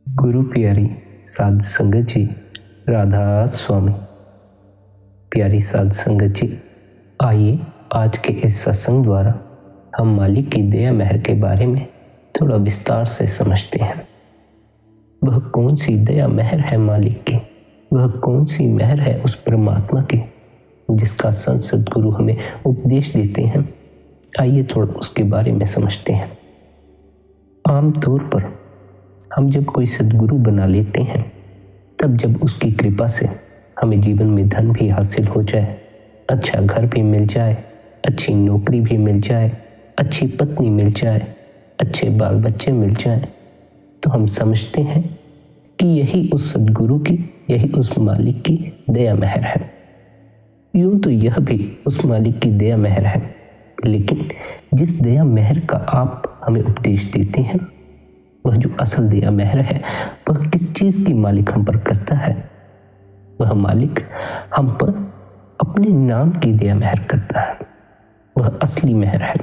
गुरु प्यारी साध संगत जी, राधा स्वामी। प्यारी साध संगत जी, आइए आज के इस सत्संग द्वारा हम मालिक की दया मेहर के बारे में थोड़ा विस्तार से समझते हैं। वह कौन सी दया मेहर है मालिक की, वह कौन सी मेहर है उस परमात्मा की जिसका संत सद्गुरु हमें उपदेश देते हैं। आइए थोड़ा उसके बारे में समझते हैं। आमतौर पर हम जब कोई सद्गुरु बना लेते हैं, तब जब उसकी कृपा से हमें जीवन में धन भी हासिल हो जाए, अच्छा घर भी मिल जाए, अच्छी नौकरी भी मिल जाए, अच्छी पत्नी मिल जाए, अच्छे बाल बच्चे मिल जाए, तो हम समझते हैं कि यही उस सद्गुरु की, यही उस मालिक की दया मेहर है। यूं तो यह भी उस मालिक की दया मेहर है, लेकिन जिस दया मेहर का आप हमें उपदेश देते हैं, वह जो असल दया मेहर है, वह किस चीज की मालिक हम पर करता है? वह मालिक हम पर अपने नाम की दया मेहर करता है। वह असली मेहर है,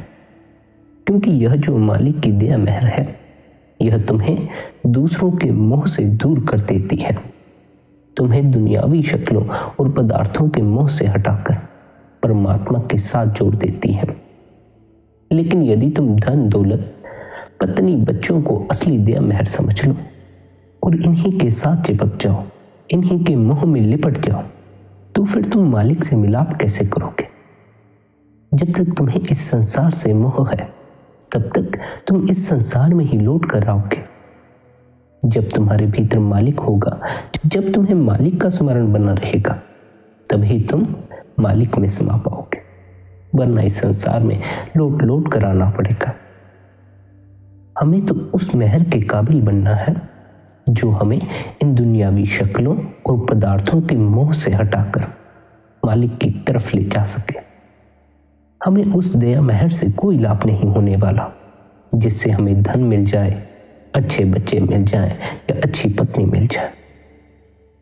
क्योंकि यह जो मालिक की दया मेहर है, यह तुम्हें दूसरों के मोह से दूर कर देती है। तुम्हें दुनियावी शक्लों और पदार्थों के मोह से हटाकर परमात्मा के साथ जोड़ देती है। लेकिन यदि तुम धन दौलत, पत्नी, बच्चों को असली दया मेहर समझ लो और इन्हीं के साथ चिपक जाओ, इन्हीं के मोह में लिपट जाओ, तो फिर तुम मालिक से मिलाप कैसे करोगे? जब तक तुम्हें इस संसार से मोह है, तब तक तुम इस संसार में ही लौट कर आओगे। जब तुम्हारे भीतर मालिक होगा, जब तुम्हें मालिक का स्मरण बना रहेगा, तभी तुम मालिक में समा पाओगे, वरना इस संसार में लौट लौट कर आना पड़ेगा। हमें तो उस मेहर के काबिल बनना है जो हमें इन दुनियावी शक्लों और पदार्थों के मोह से हटाकर मालिक की तरफ ले जा सके। हमें उस दया मेहर से कोई लाभ नहीं होने वाला जिससे हमें धन मिल जाए, अच्छे बच्चे मिल जाएं या अच्छी पत्नी मिल जाए,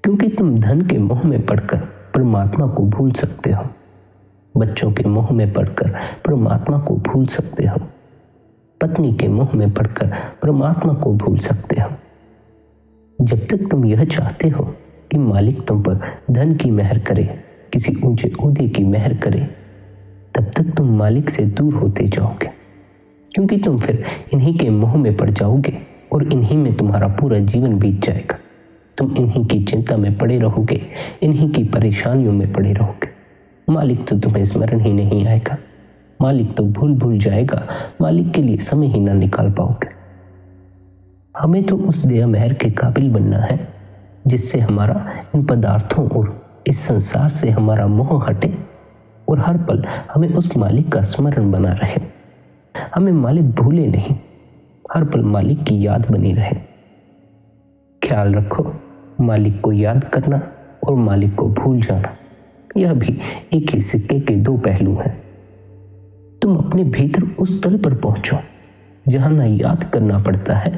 क्योंकि तुम धन के मोह में पड़कर परमात्मा को भूल सकते हो, बच्चों के मोह में पड़कर परमात्मा को भूल सकते हो, पत्नी के मोह में पड़कर परमात्मा को भूल सकते हो। जब तक तुम यह चाहते हो कि मालिक तुम पर धन की मेहर करे, किसी ऊंचे ओहदे की मेहर करे, तब तक तुम मालिक से दूर होते जाओगे, क्योंकि तुम फिर इन्हीं के मोह में पड़ जाओगे और इन्हीं में तुम्हारा पूरा जीवन बीत जाएगा। तुम इन्हीं की चिंता में पड़े रहोगे, इन्हीं की परेशानियों में पड़े रहोगे। मालिक तो तुम्हें स्मरण ही नहीं आएगा, मालिक तो भूल जाएगा, मालिक के लिए समय ही ना निकाल पाओगे। हमें तो उस दया मेहर के काबिल बनना है जिससे हमारा इन पदार्थों और इस संसार से हमारा मोह हटे और हर पल हमें उस मालिक का स्मरण बना रहे। हमें मालिक भूले नहीं, हर पल मालिक की याद बनी रहे। ख्याल रखो, मालिक को याद करना और मालिक को भूल जाना, यह भी एक ही सिक्के के दो पहलू हैं। तुम अपने भीतर उस तल पर पहुंचो जहां न याद करना पड़ता है,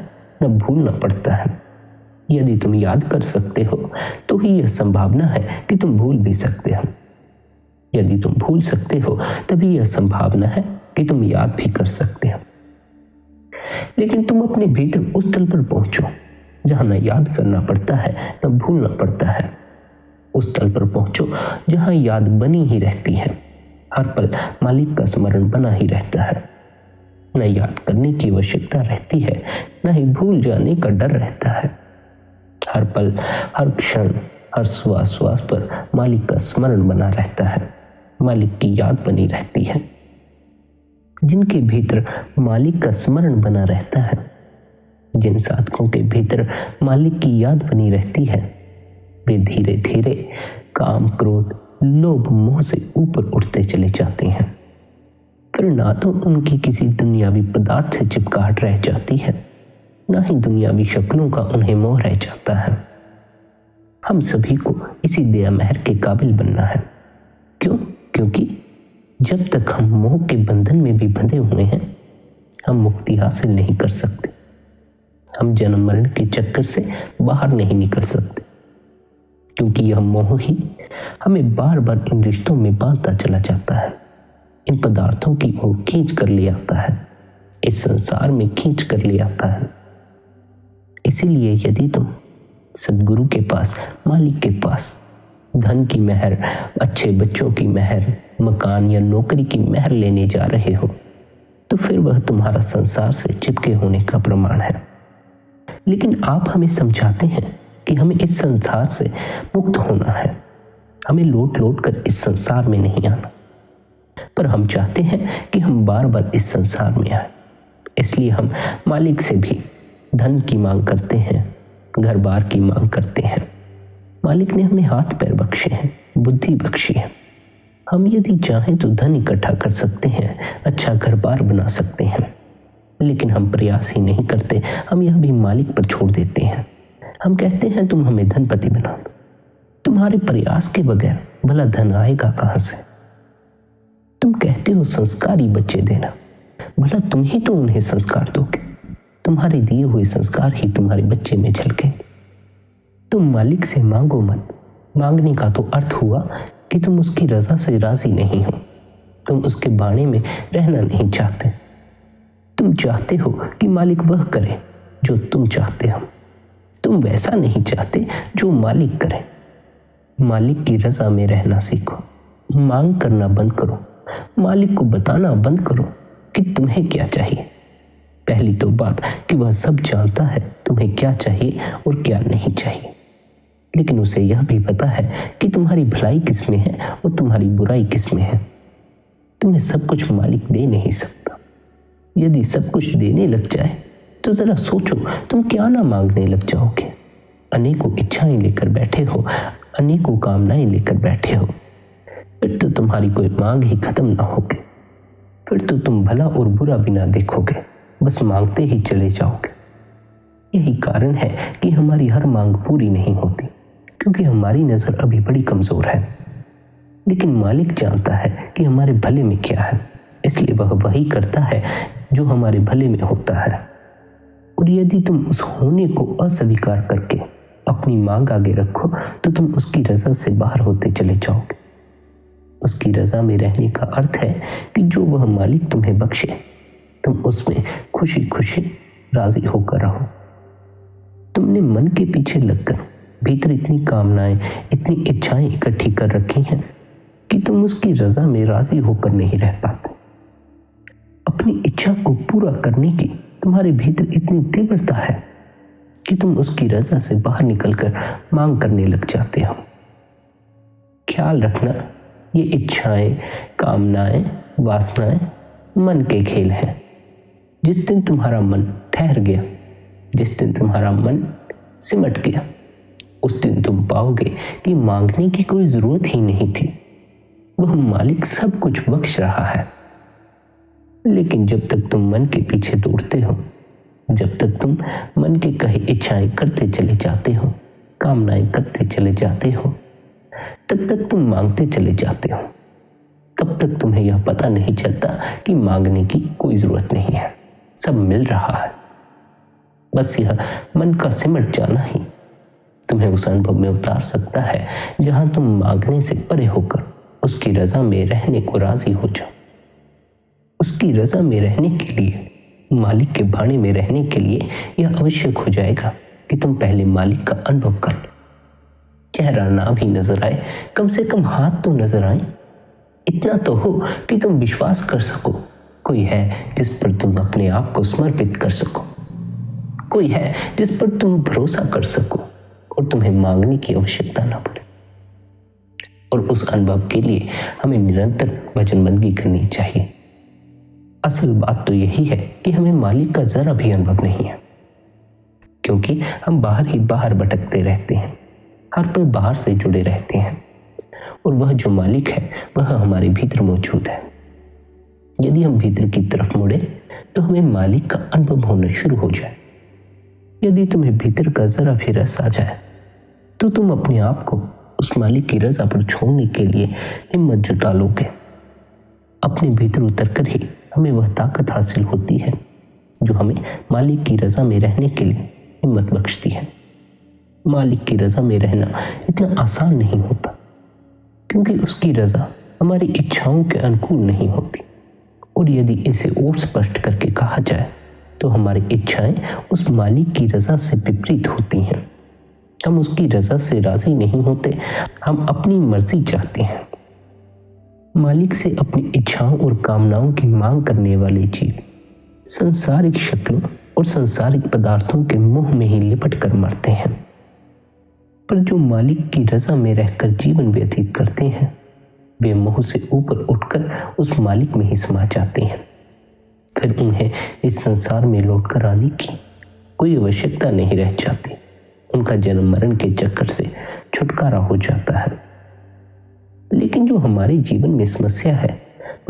न भूलना पड़ता है। यदि तुम याद कर सकते हो तो ही यह संभावना है कि तुम भूल भी सकते हो। यदि तुम भूल सकते हो तभी यह संभावना है कि तुम याद भी कर सकते हो। लेकिन तुम अपने भीतर उस तल पर पहुंचो जहां न याद करना पड़ता है, न भूलना पड़ता है। उस तल पर पहुंचो जहां याद बनी ही रहती है, हर पल मालिक का स्मरण बना ही रहता है। न याद करने की आवश्यकता रहती है, न ही भूल जाने का डर रहता है। हर पल, हर क्षण, हर श्वास श्वास पर मालिक का स्मरण बना रहता है, मालिक की याद बनी रहती है। जिनके भीतर मालिक का स्मरण बना रहता है, जिन साधकों के भीतर मालिक की याद बनी रहती है, वे धीरे धीरे काम, क्रोध, लोभ, मोह से ऊपर उठते चले जाते हैं। फिर ना तो उनकी किसी दुनियावी पदार्थ से चिपकाहट रह जाती है, ना ही दुनियावी शक्लों का उन्हें मोह रह जाता है। हम सभी को इसी दया मेहर के काबिल बनना है। क्यों? क्योंकि जब तक हम मोह के बंधन में भी बंधे हुए हैं, हम मुक्ति हासिल नहीं कर सकते। हम जन्म मरण के चक्कर से बाहर नहीं निकल सकते, क्योंकि यह मोह ही हमें बार बार इन रिश्तों में बांधता चला जाता है, इन पदार्थों की ओर खींच कर ले आता है, इस संसार में खींच कर ले आता है। इसीलिए यदि तुम सद्गुरु के पास, मालिक के पास धन की मेहर, अच्छे बच्चों की मेहर, मकान या नौकरी की मेहर लेने जा रहे हो, तो फिर वह तुम्हारा संसार से चिपके होने का प्रमाण है। लेकिन आप हमें समझाते हैं कि हमें इस संसार से मुक्त होना है, हमें लौट लौट कर इस संसार में नहीं आना। पर हम चाहते हैं कि हम बार बार इस संसार में आए, इसलिए हम मालिक से भी धन की मांग करते हैं, घर बार की मांग करते हैं। मालिक ने हमें हाथ पैर बख्शे हैं, बुद्धि बख्शी है। हम यदि चाहें तो धन इकट्ठा कर सकते हैं, अच्छा घर बार बना सकते हैं, लेकिन हम प्रयास ही नहीं करते। हम यह भी मालिक पर छोड़ देते हैं। हम कहते हैं तुम हमें धनपति बना दो। तुम्हारे प्रयास के बगैर भला धन आएगा कहां से? तुम कहते हो संस्कारी बच्चे देना, भला तुम ही तो उन्हें संस्कार दोगे। तुम्हारे दिए हुए संस्कार ही तुम्हारे बच्चे में झलकेंगे। तुम मालिक से मांगो मत। मांगने का तो अर्थ हुआ कि तुम उसकी रजा से राजी नहीं हो, तुम उसके बाणे में रहना नहीं चाहते। तुम चाहते हो कि मालिक वह करे जो तुम चाहते हो, तुम वैसा नहीं चाहते जो मालिक करे। मालिक की रजा में रहना सीखो, मांग करना बंद करो, मालिक को बताना बंद करो कि तुम्हें क्या चाहिए। पहली तो बात कि वह सब जानता है तुम्हें क्या चाहिए और क्या नहीं चाहिए, लेकिन उसे यह भी पता है कि तुम्हारी भलाई किस में है और तुम्हारी बुराई किस में है। तुम्हें सब कुछ मालिक दे नहीं सकता। यदि सब कुछ देने लग जाए तो जरा सोचो तुम क्या ना मांगने लग जाओगे। अनेकों इच्छाएं लेकर बैठे हो, अनेकों कामनाएं लेकर बैठे हो, फिर तो तुम्हारी कोई मांग ही खत्म ना होगी। फिर तो तुम भला और बुरा भी ना देखोगे, बस मांगते ही चले जाओगे। यही कारण है कि हमारी हर मांग पूरी नहीं होती, क्योंकि हमारी नजर अभी बड़ी कमजोर है। लेकिन मालिक जानता है कि हमारे भले में क्या है, इसलिए वह वही करता है जो हमारे भले में होता है। और यदि तुम उस होने को अस्वीकार करके अपनी मांग आगे रखो तो तुम उसकी रजा से बाहर होते चले जाओगे। उसकी रजा में रहने का अर्थ है कि जो वह मालिक तुम्हें बख्शे तुम उसमें खुशी खुशी राजी होकर रहो। तुमने मन के पीछे लगकर भीतर इतनी कामनाएं, इतनी इच्छाएं इकट्ठी कर रखी हैं कि तुम उसकी रजा में राजी होकर नहीं रह पाते। अपनी इच्छा को पूरा करने की तुम्हारे भीतर इतनी तीव्रता है कि तुम उसकी रजा से बाहर निकलकर मांग करने लग जाते हो। ख्याल रखना, ये इच्छाएं, कामनाएं, वासनाएं मन के खेल हैं। जिस दिन तुम्हारा मन ठहर गया, जिस दिन तुम्हारा मन सिमट गया, उस दिन तुम पाओगे कि मांगने की कोई जरूरत ही नहीं थी। वह मालिक सब कुछ बख्श रहा है। लेकिन जब तक तुम मन के पीछे दौड़ते हो, जब तक तुम मन के कहे इच्छाएं करते चले जाते हो, कामनाएं करते चले जाते हो, तब तक तुम मांगते चले जाते हो। तब तक तुम्हें यह पता नहीं चलता कि मांगने की कोई जरूरत नहीं है, सब मिल रहा है। बस यह मन का सिमट जाना ही तुम्हें उस अनुभव में उतार सकता है जहां तुम मांगने से परे होकर उसकी रजा में रहने को राजी हो जाओ। उसकी रजा में रहने के लिए, मालिक के भाने में रहने के लिए यह आवश्यक हो जाएगा कि तुम पहले मालिक का अनुभव कर लो। चेहरा ना भी नजर आए, कम से कम हाथ तो नजर आए। इतना तो हो कि तुम विश्वास कर सको कोई है जिस पर तुम अपने आप को समर्पित कर सको, कोई है जिस पर तुम भरोसा कर सको और तुम्हें मांगने की आवश्यकता ना पड़े। और उस अनुभव के लिए हमें निरंतर वचनबंदगी करनी चाहिए। असल बात तो यही है कि हमें मालिक का जरा भी अनुभव नहीं है, क्योंकि हम बाहर ही बाहर भटकते रहते हैं, हर पल बाहर से जुड़े रहते हैं। और वह जो मालिक है वह हमारे भीतर मौजूद है। यदि हम भीतर की तरफ मुड़े तो हमें मालिक का अनुभव होना शुरू हो जाए। यदि तुम्हें भीतर का जरा भी रस आ जाए तो तुम अपने आप को उस मालिक की रजा पर छोड़ने के लिए हिम्मत जुटा लोगे। अपने भीतर उतरकर ही हमें वह ताकत हासिल होती है जो हमें मालिक की रजा में रहने के लिए हिम्मत बख्शती है। मालिक की रजा में रहना इतना आसान नहीं होता, क्योंकि उसकी रजा हमारी इच्छाओं के अनुकूल नहीं होती। और यदि इसे और स्पष्ट करके कहा जाए तो हमारी इच्छाएं उस मालिक की रजा से विपरीत होती हैं। हम उसकी रजा से राजी नहीं होते, हम अपनी मर्जी चाहते हैं। मालिक से अपनी इच्छाओं और कामनाओं की मांग करने वाले जीव संसारिक शक्लों और संसारिक पदार्थों के मोह में ही लिपट कर मरते हैं। पर जो मालिक की रजा में रहकर जीवन व्यतीत करते हैं, वे मोह से ऊपर उठकर उस मालिक में ही समा जाते हैं। फिर उन्हें इस संसार में लौटकर आने की कोई आवश्यकता नहीं रह जाती। उनका जन्म मरण के चक्कर से छुटकारा हो जाता है। लेकिन जो हमारे जीवन में समस्या है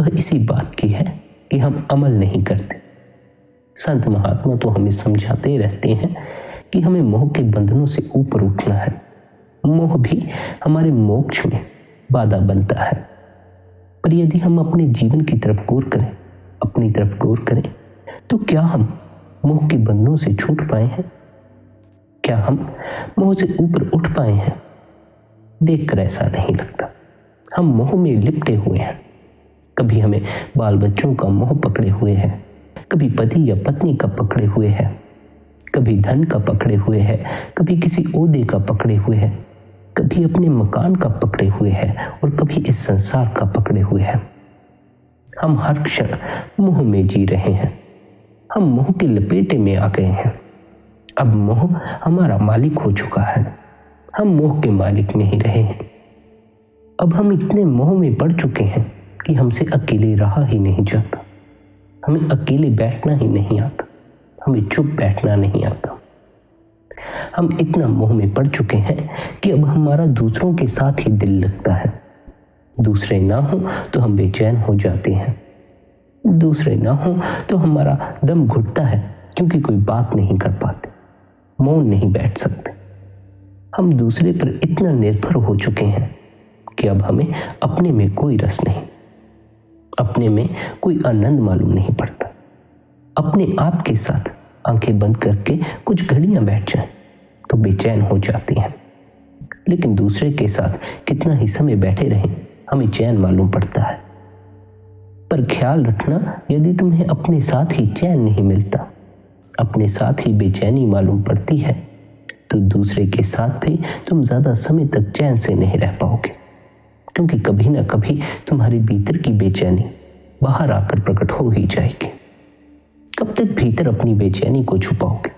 वह इसी बात की है कि हम अमल नहीं करते। संत महात्मा तो हमें समझाते रहते हैं कि हमें मोह के बंधनों से ऊपर उठना है। मोह भी हमारे मोक्ष में बाधा बनता है। पर यदि हम अपने जीवन की तरफ गौर करें, अपनी तरफ गौर करें, तो क्या हम मोह के बंधनों से छूट पाए हैं? क्या हम मोह से ऊपर उठ पाए हैं? देखकर ऐसा नहीं लगता। हम मोह में लिपटे हुए हैं। कभी हमें बाल बच्चों का मोह पकड़े हुए है, कभी पति या पत्नी का पकड़े हुए है, कभी धन का पकड़े हुए है, कभी किसी ओहदे का पकड़े हुए है, कभी अपने मकान का पकड़े हुए है और कभी इस संसार का पकड़े हुए है। हम हर क्षण मोह में जी रहे हैं। हम मोह के लपेटे में आ गए हैं। अब मोह हमारा मालिक हो चुका है। हम मोह के मालिक नहीं रहे हैं। अब हम इतने मोह में पड़ चुके हैं कि हमसे अकेले रहा ही नहीं जाता। हमें अकेले बैठना ही नहीं आता। हमें चुप बैठना नहीं आता। हम इतना मोह में पड़ चुके हैं कि अब हमारा दूसरों के साथ ही दिल लगता है। दूसरे ना हो तो हम बेचैन हो जाते हैं। दूसरे ना हो तो हमारा दम घुटता है, क्योंकि कोई बात नहीं कर पाते, मौन नहीं बैठ सकते। हम दूसरे पर इतना निर्भर हो चुके हैं कि अब हमें अपने में कोई रस नहीं, अपने में कोई आनंद मालूम नहीं पड़ता। अपने आप के साथ आंखें बंद करके कुछ घड़ियां बैठ जाएं तो बेचैन हो जाती हैं। लेकिन दूसरे के साथ कितना ही समय बैठे रहें, हमें चैन मालूम पड़ता है। पर ख्याल रखना, यदि तुम्हें अपने साथ ही चैन नहीं मिलता, अपने साथ ही बेचैनी मालूम पड़ती है, तो दूसरे के साथ भी तुम ज्यादा समय तक चैन से नहीं रह पाओगे। क्योंकि कभी ना कभी तुम्हारे भीतर की बेचैनी बाहर आकर प्रकट हो ही जाएगी। कब तक भीतर अपनी बेचैनी को छुपाओगे?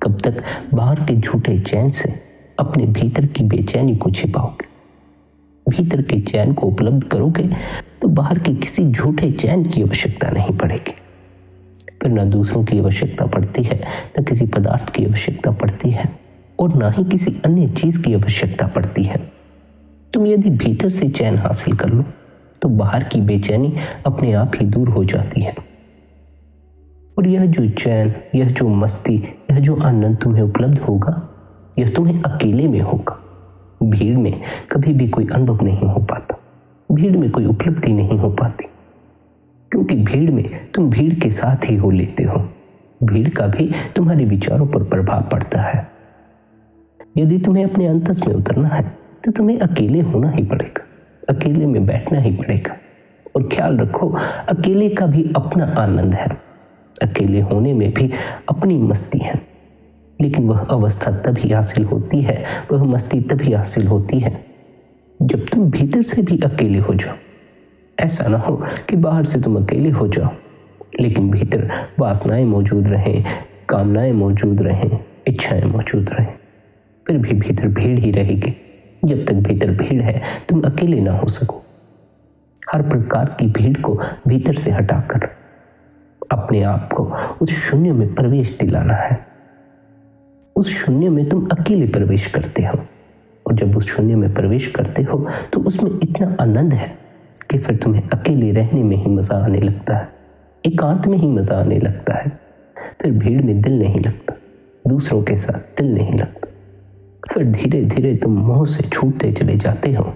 कब तक बाहर के झूठे चैन से अपने भीतर की बेचैनी को छिपाओगे? भीतर के चैन को उपलब्ध करोगे तो बाहर के किसी झूठे चैन की आवश्यकता नहीं पड़ेगी। फिर न दूसरों की आवश्यकता पड़ती है, न किसी पदार्थ की आवश्यकता पड़ती है, और न ही किसी अन्य चीज की आवश्यकता पड़ती है। तुम यदि भीतर से चैन हासिल कर लो तो बाहर की बेचैनी अपने आप ही दूर हो जाती है। और यह जो चैन, यह जो मस्ती, यह जो आनंद तुम्हें उपलब्ध होगा, यह तुम्हें अकेले में होगा। भीड़ में कभी भी कोई अनुभव नहीं हो पाता। भीड़ में कोई उपलब्धि नहीं हो पाती, क्योंकि भीड़ में तुम भीड़ के साथ ही हो लेते हो। भीड़ का भी तुम्हारे विचारों पर प्रभाव पड़ता है। यदि तुम्हें अपने अंतस में उतरना है तो तुम्हें अकेले होना ही पड़ेगा, अकेले में बैठना ही पड़ेगा। और ख्याल रखो, अकेले का भी अपना आनंद है, अकेले होने में भी अपनी मस्ती है। लेकिन वह अवस्था तभी हासिल होती है, वह मस्ती तभी हासिल होती है जब तुम भीतर से भी अकेले हो जाओ। ऐसा ना हो कि बाहर से तुम अकेले हो जाओ लेकिन भीतर वासनाएं मौजूद रहें, कामनाएं मौजूद रहें, इच्छाएं मौजूद रहें। फिर भी भीतर भीड़ ही रहेगी। जब तक भीतर भीड़ है तुम अकेले ना हो सको। हर प्रकार की भीड़ को भीतर से हटाकर अपने आप को उस शून्य में प्रवेश दिलाना है। उस शून्य में तुम अकेले प्रवेश करते हो, और जब उस शून्य में प्रवेश करते हो तो उसमें इतना आनंद है कि फिर तुम्हें अकेले रहने में ही मजा आने लगता है, एकांत में ही मजा आने लगता है। फिर भीड़ में दिल नहीं लगता, दूसरों के साथ दिल नहीं लगता। फिर धीरे धीरे तुम मोह से छूटते चले जाते हो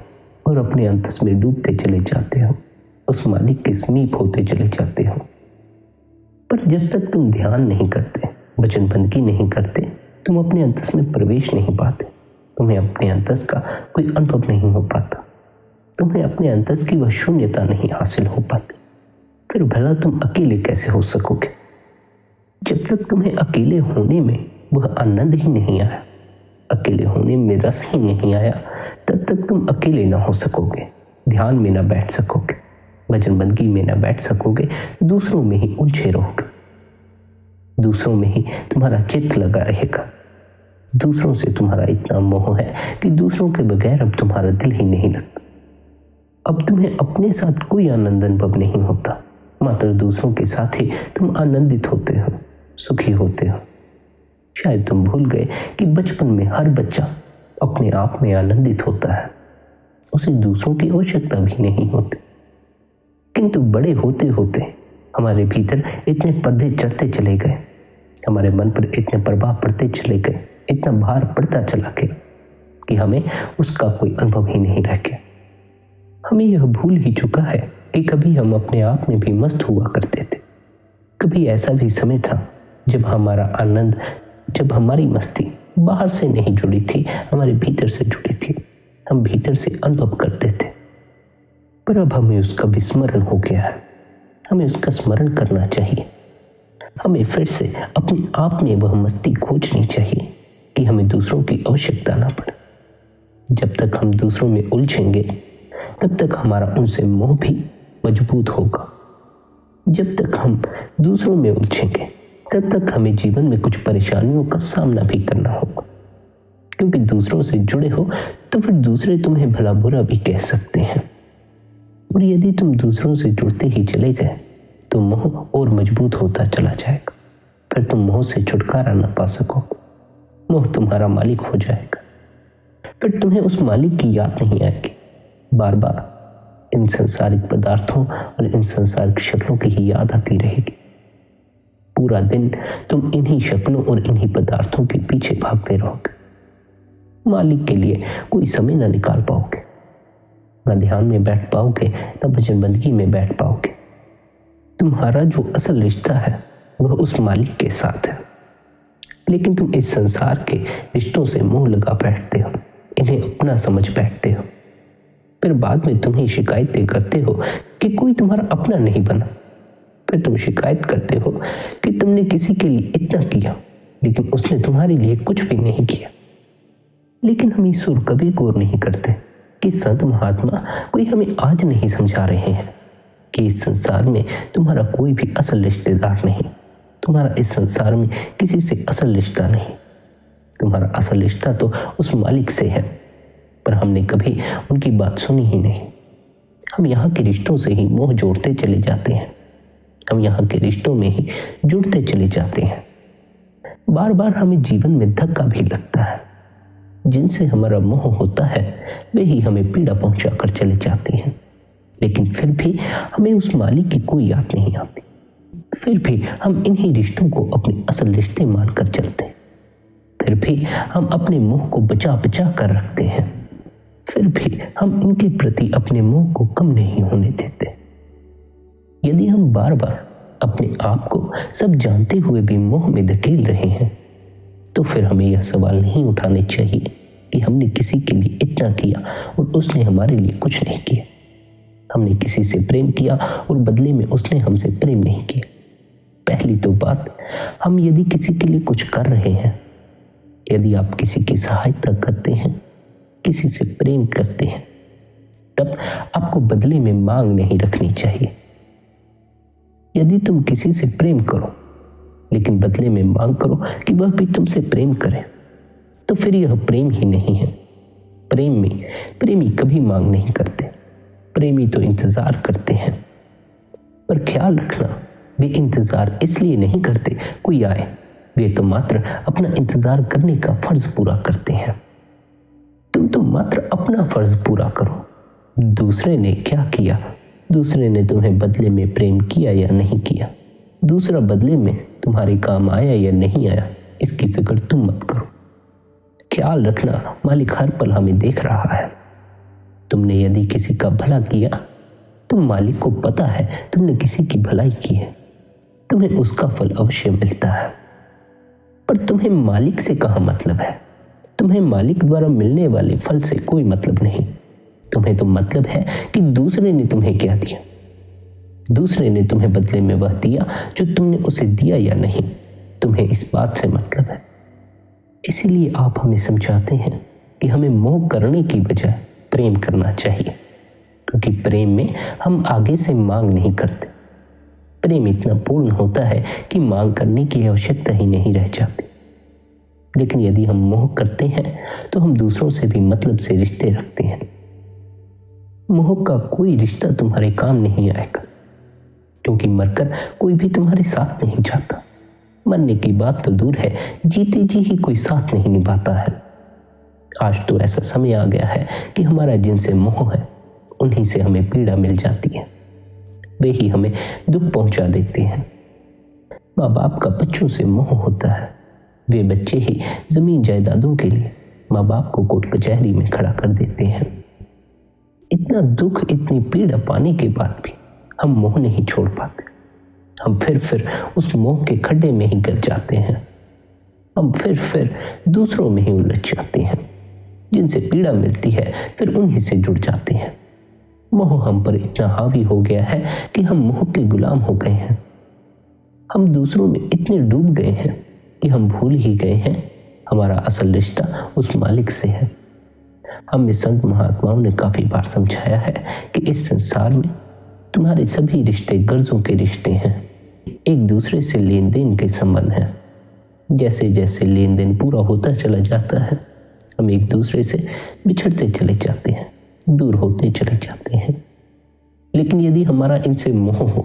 और अपने अंतस में डूबते चले जाते हो, उस मालिक के समीप होते चले जाते हो। पर जब तक तुम ध्यान नहीं करते, वचनबंदगी नहीं करते, तुम अपने अंतस में प्रवेश नहीं पाते। तुम्हें अपने अंतस का कोई अनुभव नहीं हो पाता। तुम्हें अपने अंतस की वह शून्यता नहीं हासिल हो पाती। फिर भला तुम अकेले कैसे हो सकोगे? जब तक तुम्हें अकेले होने में वह आनंद ही नहीं आया, अकेले होने में रस ही नहीं आया, तब तक तुम अकेले ना हो सकोगे, ध्यान में ना बैठ सकोगे, भजन बंदगी में ना बैठ सकोगे, दूसरों में ही उलझे रहोगे। दूसरों में ही तुम्हारा चित्त लगा रहेगा। दूसरों से तुम्हारा इतना मोह है कि दूसरों के बगैर अब तुम्हारा दिल ही नहीं लगता। अब तुम्हें अपने साथ कोई आनंद अनुभव नहीं होता, मात्र दूसरों के साथ ही तुम आनंदित होते हो, सुखी होते हो। शायद तुम भूल गए कि बचपन में हर बच्चा अपने आप में आनंदित होता है, उसे दूसरों की आवश्यकता भी नहीं होती। किंतु बड़े होते होते हमारे भीतर इतने पर्दे चढ़ते चले गए, हमारे मन पर इतने प्रभाव पड़ते चले गए, इतना भार पड़ता चला गया कि हमें उसका कोई अनुभव ही नहीं रह गया। हमें यह भूल ही चुका है कि कभी हम अपने आप में भी मस्त हुआ करते थे। कभी ऐसा भी समय था जब हमारा आनंद, जब हमारी मस्ती बाहर से नहीं जुड़ी थी, हमारे भीतर से जुड़ी थी। हम भीतर से अनुभव करते थे, पर अब हमें उसका विस्मरण हो गया है। हमें उसका स्मरण करना चाहिए। हमें फिर से अपने आप में वह मस्ती खोजनी चाहिए कि हमें दूसरों की आवश्यकता ना पड़े। जब तक हम दूसरों में उलझेंगे तब तक हमारा उनसे मोह भी मजबूत होगा। जब तक हम दूसरों में उलझेंगे तब तक हमें जीवन में कुछ परेशानियों का सामना भी करना होगा, क्योंकि दूसरों से जुड़े हो तो फिर दूसरे तुम्हें भला बुरा भी कह सकते हैं। और यदि तुम दूसरों से जुड़ते ही चले गए तो मोह और मजबूत होता चला जाएगा। फिर तुम मोह से छुटकारा न पा सकोगे, मोह तुम्हारा मालिक हो जाएगा। फिर तुम्हें उस मालिक की याद नहीं आएगी, बार बार इन सांसारिक पदार्थों और इन सांसारिक शक्लों की ही याद आती रहेगी। पूरा दिन तुम इन्हीं शक्लों और इन्हीं पदार्थों के पीछे भागते रहोगे। मालिक के लिए कोई समय न निकाल पाओगे, न ध्यान में बैठ पाओगे, न भजन बंदगी में बैठ पाओगे। तुम्हारा जो असल रिश्ता है वह उस मालिक के साथ है, लेकिन तुम इस संसार के रिश्तों से मोह लगा बैठते हो, इन्हें अपना समझ बैठते हो। फिर बाद में तुम ही शिकायतें करते हो कि कोई तुम्हारा अपना नहीं बना। फिर तुम शिकायत करते हो कि तुमने किसी के लिए इतना किया लेकिन उसने तुम्हारे लिए कुछ भी नहीं किया। लेकिन हम ईश्वर कभी गौर नहीं करते कि संत महात्मा कोई हमें आज नहीं समझा रहे हैं कि इस संसार में तुम्हारा कोई भी असल रिश्तेदार नहीं, तुम्हारा इस संसार में किसी से असल रिश्ता नहीं। तुम्हारा असल रिश्ता तो उस मालिक से है, पर हमने कभी उनकी बात सुनी ही नहीं। हम यहाँ के रिश्तों से ही मोह जोड़ते चले जाते हैं, हम यहाँ के रिश्तों में ही जुड़ते चले जाते हैं। बार बार हमें जीवन में धक्का भी लगता है। जिनसे हमारा मोह होता है वे ही हमें पीड़ा पहुंचा कर चले जाते हैं, लेकिन फिर भी हमें उस मालिक की कोई याद नहीं आती। फिर भी हम इन्हीं रिश्तों को अपने असल रिश्ते मानकर चलते हैं। फिर भी हम अपने मोह को बचा बचा कर रखते हैं। फिर भी हम इनके प्रति अपने मोह को कम नहीं होने देते। यदि हम बार बार अपने आप को सब जानते हुए भी मोह में धकेल रहे हैं तो फिर हमें यह सवाल नहीं उठाने चाहिए कि हमने किसी के लिए इतना किया और उसने हमारे लिए कुछ नहीं किया। हमने किसी से प्रेम किया और बदले में उसने हमसे प्रेम नहीं किया। पहली तो बात, हम यदि किसी के लिए कुछ कर रहे हैं, यदि आप किसी की सहायता करते हैं, किसी से प्रेम करते हैं, तब आपको बदले में मांग नहीं रखनी चाहिए। यदि तुम किसी से प्रेम करो लेकिन बदले में मांग करो कि वह भी तुमसे प्रेम करे, तो फिर यह प्रेम ही नहीं है। प्रेम में प्रेमी कभी मांग नहीं करते, प्रेमी तो इंतजार करते हैं। पर ख्याल रखना, वे इंतजार इसलिए नहीं करते कोई आए, वे तो मात्र अपना इंतजार करने का फर्ज पूरा करते हैं। तुम तो मात्र अपना फर्ज पूरा करो। दूसरे ने क्या किया, दूसरे ने तुम्हें बदले में प्रेम किया या नहीं किया, दूसरा बदले में तुम्हारे काम आया या नहीं आया, इसकी फिक्र तुम मत करो। ख्याल रखना, मालिक हर पल हमें देख रहा है। तुमने यदि किसी का भला किया तो मालिक को पता है तुमने किसी की भलाई की है, तुम्हें उसका फल अवश्य मिलता है। पर तुम्हें मालिक से कहाँ मतलब है? तुम्हें मालिक द्वारा मिलने वाले फल से कोई मतलब नहीं। तुम्हें तो मतलब है कि दूसरे ने तुम्हें क्या दिया, दूसरे ने तुम्हें बदले में वह दिया जो तुमने उसे दिया या नहीं, तुम्हें इस बात से मतलब है। इसीलिए आप हमें समझाते हैं कि हमें मोह करने की बजाय प्रेम करना चाहिए, क्योंकि प्रेम में हम आगे से मांग नहीं करते। प्रेम इतना पूर्ण होता है कि मांग करने की आवश्यकता ही नहीं रह जाती। लेकिन यदि हम मोह करते हैं तो हम दूसरों से भी मतलब से रिश्ते रखते हैं। मोह का कोई रिश्ता तुम्हारे काम नहीं आएगा, क्योंकि मरकर कोई भी तुम्हारे साथ नहीं जाता। मरने की बात तो दूर है, जीते जी ही कोई साथ नहीं निभाता है। आज तो ऐसा समय आ गया है कि हमारा जिनसे मोह है उन्हीं से हमें पीड़ा मिल जाती है, वे ही हमें दुख पहुंचा देते हैं। माँ बाप का बच्चों से मोह होता है, वे बच्चे ही जमीन जायदादों के लिए माँ बाप को कोर्ट कचहरी में खड़ा कर देते हैं। इतना दुख, इतनी पीड़ा पाने के बाद भी हम मोह नहीं छोड़ पाते। हम फिर उस मोह के खड्डे में ही गिर जाते हैं। हम फिर दूसरों में ही उलझ जाते हैं। जिनसे पीड़ा मिलती है फिर उन्हीं से जुड़ जाते हैं। मोह हम पर इतना हावी हो गया है कि हम मोह के गुलाम हो गए हैं। हम दूसरों में इतने डूब गए हैं कि हम भूल ही गए हैं हमारा असल रिश्ता उस मालिक से है। हमें संत महात्माओं ने काफी बार समझाया है कि इस संसार में तुम्हारे सभी रिश्ते गर्जों के रिश्ते हैं, एक दूसरे से लेन देन के संबंध हैं। जैसे जैसे लेन देन पूरा होता चला जाता है, हम एक दूसरे से बिछड़ते चले जाते हैं, दूर होते चले जाते हैं। लेकिन यदि हमारा इनसे मोह हो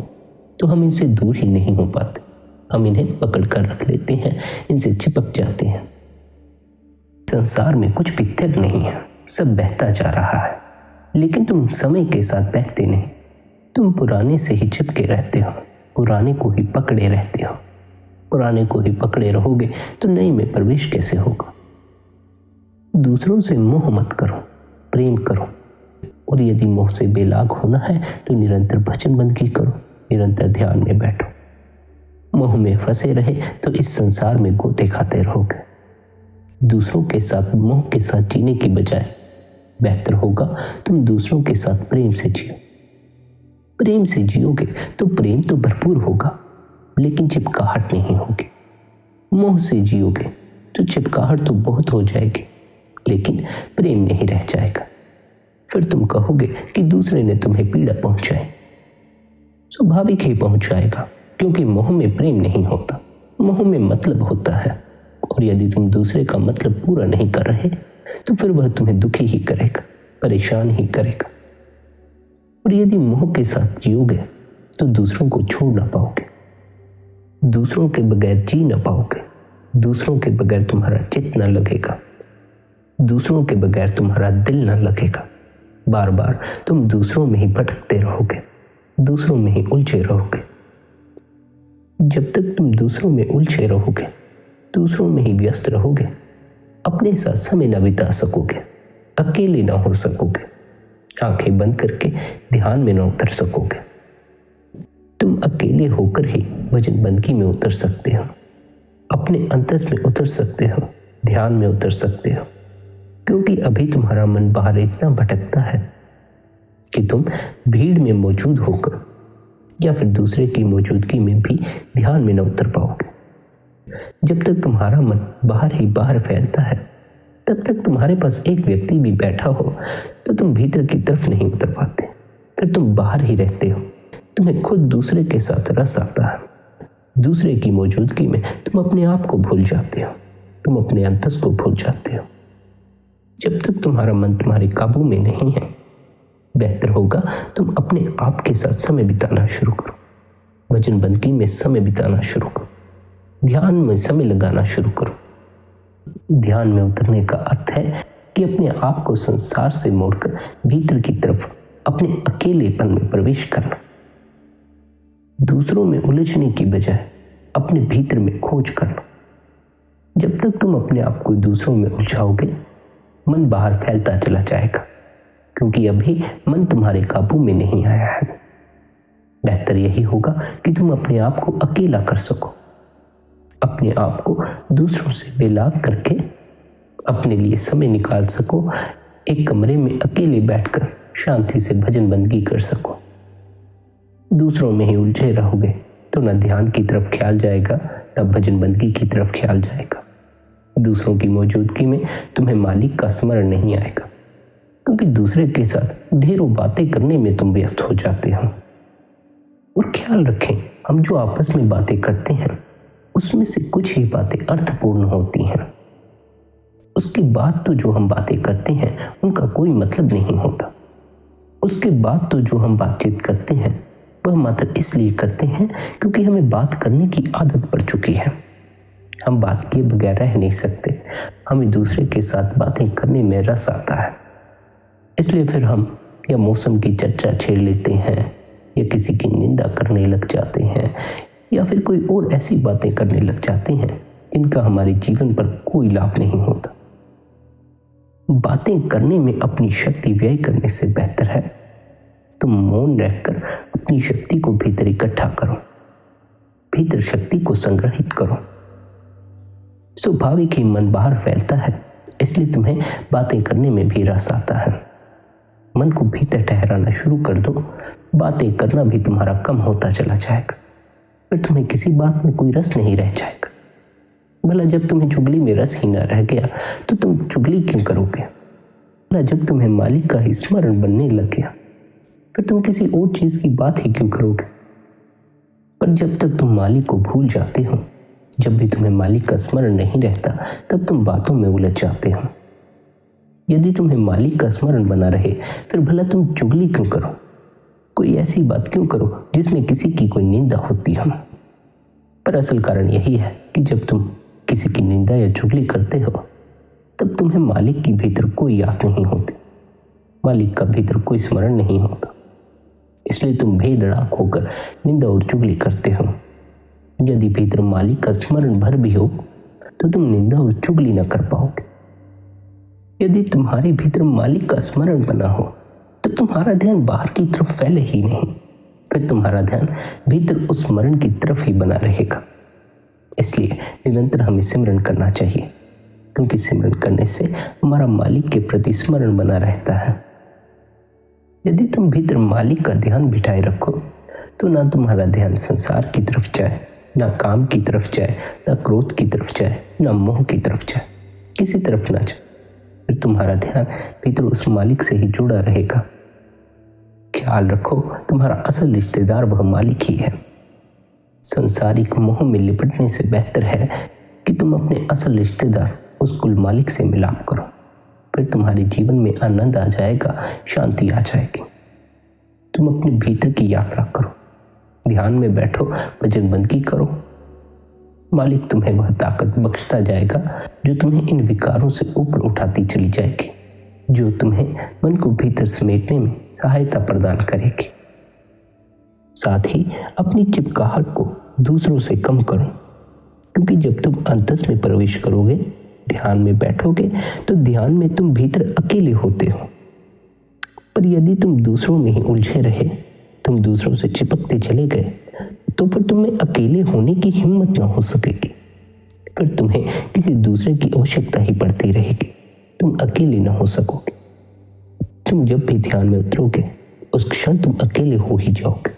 तो हम इनसे दूर ही नहीं हो पाते। हम इन्हें पकड़ कर रख लेते हैं, इनसे चिपक जाते हैं। संसार में कुछ भी स्थिर नहीं है, सब बहता जा रहा है, लेकिन तुम समय के साथ बहते नहीं। तुम पुराने से ही चिपके रहते हो, पुराने को ही पकड़े रहते हो। पुराने को ही पकड़े रहोगे तो नए में प्रवेश कैसे होगा। दूसरों से मोह मत करो, प्रेम करो। और यदि मोह से बेलाग होना है तो निरंतर भजन बंदगी करो, निरंतर ध्यान में बैठो। मोह में फंसे रहे तो इस संसार में गोते खाते रहोगे। दूसरों के साथ मोह के साथ जीने की बजाय बेहतर होगा तुम दूसरों के साथ प्रेम से जियो। प्रेम से जियोगे तो प्रेम तो भरपूर होगा, लेकिन चिपकाहट नहीं होगी। मोह से जियोगे तो चिपकाहट तो बहुत हो जाएगी, लेकिन प्रेम नहीं रह जाएगा। फिर तुम कहोगे कि दूसरे ने तुम्हें पीड़ा पहुंचाई। स्वाभाविक ही पहुंचाएगा, क्योंकि मोह में प्रेम नहीं होता, मोह में मतलब होता है। और यदि तुम दूसरे का मतलब पूरा नहीं कर रहे तो फिर वह तुम्हें दुखी ही करेगा, परेशान ही करेगा। और यदि मोह के साथ जियोगे तो दूसरों को छोड़ ना पाओगे, दूसरों के बगैर जी ना पाओगे, दूसरों के बगैर तुम्हारा चित्त न लगेगा, दूसरों के बगैर तुम्हारा दिल न लगेगा। बार बार तुम दूसरों में ही भटकते रहोगे, दूसरों में ही उलझे रहोगे। जब तक तुम दूसरों में उलझे रहोगे, दूसरों में ही व्यस्त रहोगे, अपने साथ समय न बिता सकोगे, अकेले न हो सकोगे, आंखें बंद करके ध्यान में न उतर सकोगे। तुम अकेले होकर ही भजन बंदगी में उतर सकते हो, अपने अंतस में उतर सकते हो, ध्यान में उतर सकते हो। क्योंकि अभी तुम्हारा मन बाहर इतना भटकता है कि तुम भीड़ में मौजूद होकर या फिर दूसरे की मौजूदगी में भी ध्यान में न उतर पाओगे। जब तक तुम्हारा मन बाहर ही बाहर फैलता है, तब तक तुम्हारे पास एक व्यक्ति भी बैठा हो तो तुम भीतर की तरफ नहीं उतर पाते। फिर तुम बाहर ही रहते हो, तुम्हें खुद दूसरे के साथ रस आता है। दूसरे की मौजूदगी में तुम अपने आप को भूल जाते हो, तुम अपने अंतस को भूल जाते हो। जब तक तुम्हारा मन तुम्हारे काबू में नहीं है, बेहतर होगा तुम अपने आप के साथ समय बिताना शुरू करो, भजन बंदगी में समय बिताना शुरू करो, ध्यान में समय लगाना शुरू करो। ध्यान में उतरने का अर्थ है कि अपने आप को संसार से मोड़कर भीतर की तरफ अपने अकेलेपन में प्रवेश करना। दूसरों में उलझने की बजाय अपने भीतर में खोज करना। जब तक तुम अपने आप को दूसरों में उलझाओगे, मन बाहर फैलता चला जाएगा, क्योंकि अभी मन तुम्हारे काबू में नहीं आया है। बेहतर यही होगा कि तुम अपने आप को अकेला कर सको, अपने आप को दूसरों से बेलाग करके अपने लिए समय निकाल सको, एक कमरे में अकेले बैठकर शांति से भजन बंदगी कर सको। दूसरों में ही उलझे रहोगे तो न ध्यान की तरफ ख्याल जाएगा, न भजन बंदगी की तरफ ख्याल जाएगा। दूसरों की मौजूदगी में तुम्हें मालिक का स्मरण नहीं आएगा, क्योंकि दूसरे के साथ ढेरों बातें करने में तुम व्यस्त हो जाते हो। और ख्याल रखें, हम जो आपस में बातें करते हैं उसमें से कुछ ही बातें अर्थपूर्ण होती हैं। उसके बाद तो जो हम बातें करते हैं उनका कोई मतलब नहीं होता। उसके बाद तो जो हम बातचीत करते हैं वह मात्र इसलिए करते हैं क्योंकि हमें बात करने की आदत पड़ चुकी है। हम बात किए बगैर रह नहीं सकते। हमें दूसरे के साथ बातें करने में रस आता है, इसलिए फिर हम या मौसम की चर्चा छेड़ लेते हैं, या किसी की निंदा करने लग जाते हैं, या फिर कोई और ऐसी बातें करने लग जाते हैं जिनका हमारे जीवन पर कोई लाभ नहीं होता। बातें करने में अपनी शक्ति व्यय करने से बेहतर है तुम मौन रहकर अपनी शक्ति को भीतर इकट्ठा करो, भीतर शक्ति को संग्रहित करो। स्वाभाविक ही मन बाहर फैलता है, इसलिए तुम्हें बातें करने में भी रस आता है। मन को भीतर ठहराना शुरू कर दो, बातें करना भी तुम्हारा कम होता चला जाएगा। फिर तुम्हें किसी बात में कोई रस नहीं रह जाएगा। भला जब तुम्हें चुगली में रस ही न रह गया तो तुम चुगली क्यों करोगे? भला जब तुम्हें मालिक का ही स्मरण बनने लग गया फिर तुम किसी और चीज की बात ही क्यों करोगे? पर जब तक तुम मालिक को भूल जाते हो, जब भी तुम्हें मालिक का स्मरण नहीं रहता, तब तुम बातों में उलझ जाते हो। यदि तुम्हें मालिक का स्मरण बना रहे फिर भला तुम चुगली क्यों करो? कोई ऐसी बात क्यों करो जिसमें किसी की कोई निंदा होती हो? पर असल कारण यही है कि जब तुम किसी की निंदा या चुगली करते हो तब तुम्हें मालिक की भीतर कोई याद नहीं होती, मालिक का भीतर कोई स्मरण नहीं होता। इसलिए तुम बेधड़क होकर निंदा और चुगली करते हो। यदि भीतर मालिक का स्मरण भर भी हो तो तुम निंदा और चुगली न कर पाओगे। यदि तुम्हारे भीतर मालिक का स्मरण बना हो तो तुम्हारा ध्यान बाहर की तरफ फैले ही नहीं, फिर तुम्हारा ध्यान भीतर उस स्मरण की तरफ ही बना रहेगा। इसलिए निरंतर हमें सिमरन करना चाहिए, क्योंकि सिमरन करने से हमारा मालिक के प्रति स्मरण बना रहता है। यदि तुम भीतर मालिक का ध्यान बिठाए रखो तो ना तुम्हारा ध्यान संसार की तरफ जाए, ना काम की तरफ जाए, ना क्रोध की तरफ जाए, ना मोह की तरफ जाए, किसी तरफ ना जाए। फिर तुम्हारा ध्यान भीतर उस मालिक से ही जुड़ा रहेगा। ख्याल रखो, तुम्हारा असल रिश्तेदार वह मालिक ही है। संसारिक मोह में लिपटने से बेहतर है कि तुम अपने असल रिश्तेदार उस कुल मालिक से मिलाप करो। फिर तुम्हारे जीवन में आनंद आ जाएगा, शांति आ जाएगी। तुम अपने भीतर की यात्रा करो, ध्यान में बैठो, भजन बंदगी करो। मालिक तुम्हें वह ताकत बख्शता जाएगा जो तुम्हें इन विकारों से ऊपर उठाती चली जाएगी, जो तुम्हें मन को भीतर समेटने में सहायता प्रदान करेगी। साथ ही अपनी चिपकाहट को दूसरों से कम करो, क्योंकि जब तुम अंतस में प्रवेश करोगे, ध्यान में बैठोगे, तो ध्यान में तुम भीतर अकेले होते हो। पर यदि तुम दूसरों में ही उलझे रहे, तुम दूसरों से चिपकते चले गए, तो फिर तुम्हें अकेले होने की हिम्मत ना हो सकेगी। फिर तुम्हें किसी दूसरे की आवश्यकता ही पड़ती रहेगी, तुम अकेले ना हो सकोगे। तुम जब भी ध्यान में उतरोगे उस क्षण तुम अकेले हो ही जाओगे,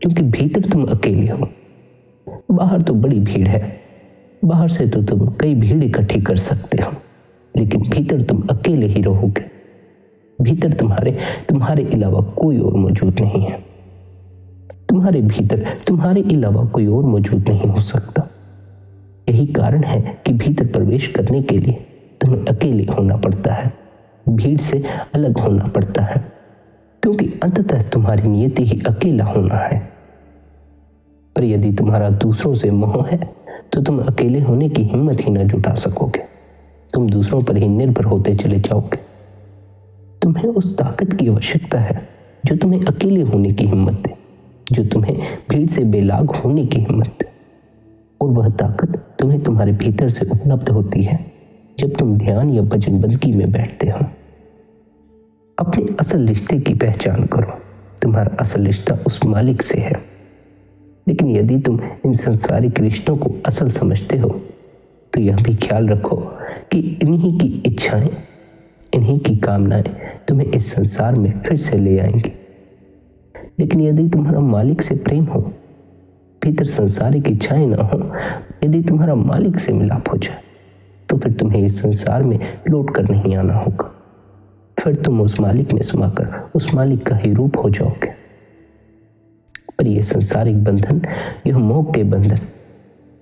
क्योंकि भीतर तुम अकेले हो। बाहर तो बड़ी भीड़ है, बाहर से तो तुम कई भीड़ इकट्ठी कर सकते हो, लेकिन भीतर तुम अकेले ही रहोगे। भीतर तुम्हारे अलावा कोई और मौजूद नहीं है। तुम्हारे भीतर तुम्हारे अलावा कोई और मौजूद नहीं हो सकता। यही कारण है कि भीतर प्रवेश करने के लिए तुम्हें अकेले होना पड़ता है, भीड़ से अलग होना पड़ता है, क्योंकि अंततः तुम्हारी नियति ही अकेला होना है। पर यदि तुम्हारा दूसरों से मोह है तो तुम अकेले होने की हिम्मत ही न जुटा सकोगे। तुम दूसरों पर ही निर्भर होते चले जाओगे। तुम्हें उस ताकत की आवश्यकता है जो तुम्हें अकेले होने की हिम्मत दे, जो तुम्हें भीड़ से बेलाग होने की हिम्मत दे। और वह ताकत तुम्हें तुम्हारे भीतर से उपलब्ध होती है जब तुम ध्यान या भजन बंदगी में बैठते हो। अपने असल रिश्ते की पहचान करो। तुम्हारा असल रिश्ता उस मालिक से है। लेकिन यदि तुम इन संसारिक रिश्तों को असल समझते हो तो यह भी ख्याल रखो कि इन्हीं की इच्छाएं, इन्हीं की कामनाएं तुम्हें इस संसार में फिर से ले आएंगी। लेकिन यदि तुम्हारा मालिक से प्रेम हो भीतर संसारिक इच्छाएं न हो, यदि तुम्हारा मालिक से मिलाप हो जाए तो फिर तुम्हें इस संसार में लौट कर नहीं आना होगा। फिर तुम उस मालिक में समाकर उस मालिक का ही रूप हो जाओगे। पर ये संसारिक बंधन, यह मोह के बंधन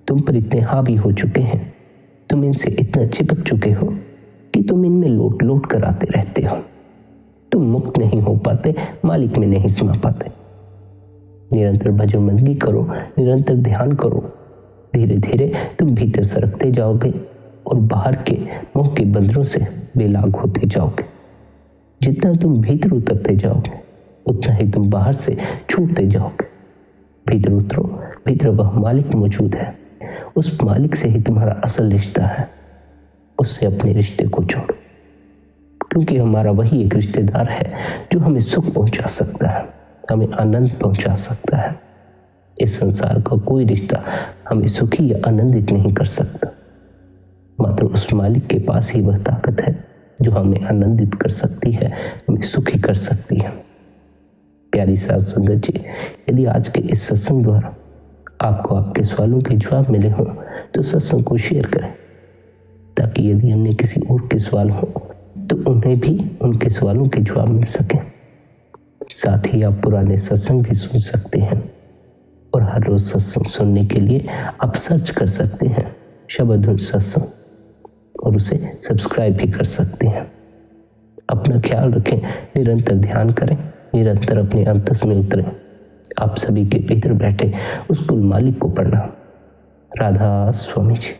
तुम पर इतने हावी हो चुके हैं, तुम इनसे इतना चिपक चुके हो कि तुम इनमें लौट लौट कर आते रहते हो। तुम मुक्त नहीं हो पाते, मालिक में नहीं समा पाते। निरंतर भजनबंदगी करो, निरंतर ध्यान करो, धीरे धीरे तुम भीतर सरकते जाओगे और बाहर के मोह के बंधनों से बेलाग होते जाओगे। जितना तुम भीतर उतरते जाओगे उतना ही तुम बाहर से छूटते जाओगे। भीतर उतरो, भीतर वह मालिक मौजूद है, उस मालिक से ही तुम्हारा असल रिश्ता है। उससे अपने रिश्ते को जोड़ो, क्योंकि हमारा वही एक रिश्तेदार है जो हमें सुख पहुंचा सकता है, हमें आनंद पहुंचा सकता है। इस संसार का कोई रिश्ता हमें सुखी या आनंदित नहीं कर सकता। मात्र उस मालिक के पास ही वह ताकत है जो हमें आनंदित कर सकती है, हमें सुखी कर सकती है। प्यारी साध संगत जी, यदि आज के इस सत्संग द्वारा आपको आपके सवालों के जवाब मिले हों तो सत्संग को शेयर करें, ताकि यदि अन्य किसी और के सवाल हों तो उन्हें भी उनके सवालों के जवाब मिल सके। साथ ही आप पुराने सत्संग भी सुन सकते हैं और हर रोज सत्संग सुनने के लिए आप सर्च कर सकते हैं शब्द धुन सत्संग और उसे सब्सक्राइब भी कर सकते हैं। अपना ख्याल रखें, निरंतर ध्यान करें, निरंतर अपने अंतस में उतरें। आप सभी के भीतर बैठे उस कुल मालिक को प्रणाम। राधा स्वामी जी।